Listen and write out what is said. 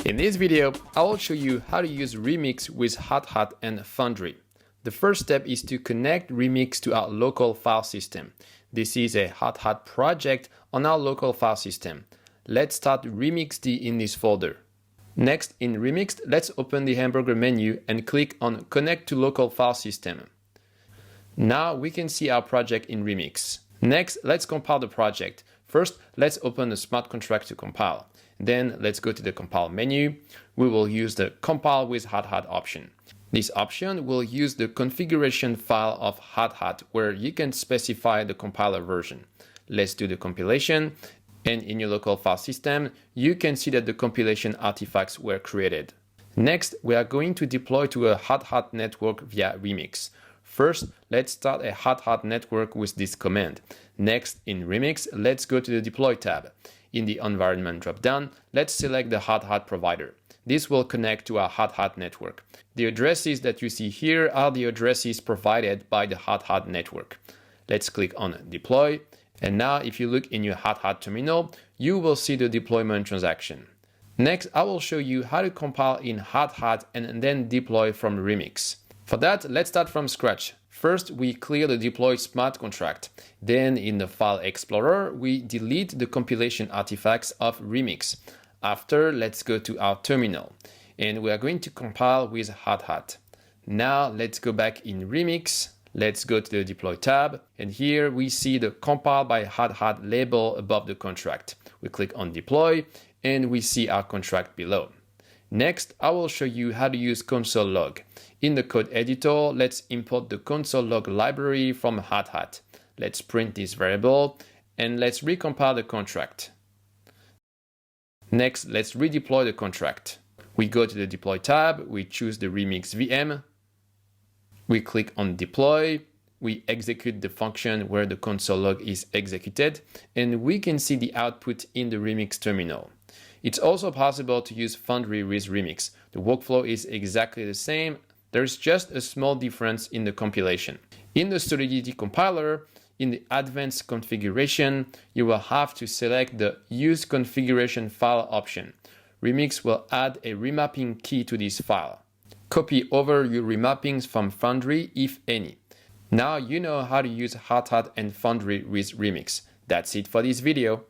In this video, I will show you how to use Remix with Hardhat and Foundry. The first step is to connect Remix to our local file system. This is a Hardhat project on our local file system. Let's start remixd in this folder. Next, in Remixed, let's open the hamburger menu and click on Connect to Local File System. Now we can see our project in Remix. Next, let's compile the project. First, let's open the smart contract to compile. Then let's go to the compile menu. We will use the compile with Hardhat option. This option will use the configuration file of Hardhat where you can specify the compiler version. Let's do the compilation, and in your local file system, you can see that the compilation artifacts were created. Next, we are going to deploy to a Hardhat network via Remix. First, let's start a Hardhat network with this command. Next, in Remix, let's go to the Deploy tab. In the Environment dropdown, let's select the Hardhat provider. This will connect to our Hardhat network. The addresses that you see here are the addresses provided by the Hardhat network. Let's click on Deploy. And now, if you look in your Hardhat terminal, you will see the deployment transaction. Next, I will show you how to compile in Hardhat and then deploy from Remix. For that, let's start from scratch. First, we clear the deploy smart contract. Then in the File Explorer, we delete the compilation artifacts of Remix. After, let's go to our terminal. And we are going to compile with Hardhat. Now, let's go back in Remix. Let's go to the Deploy tab. And here we see the Compile by Hardhat label above the contract. We click on Deploy and we see our contract below. Next, I will show you how to use console log. In the code editor, let's import the console log library from Hardhat. Let's print this variable and let's recompile the contract. Next, let's redeploy the contract. We go to the Deploy tab, we choose the Remix VM, we click on Deploy, we execute the function where the console log is executed, and we can see the output in the Remix terminal. It's also possible to use Foundry with Remix. The workflow is exactly the same. There's just a small difference in the compilation. In the Solidity compiler, in the Advanced configuration, you will have to select the Use configuration file option. Remix will add a remapping key to this file. Copy over your remappings from Foundry, if any. Now you know how to use Hardhat and Foundry with Remix. That's it for this video.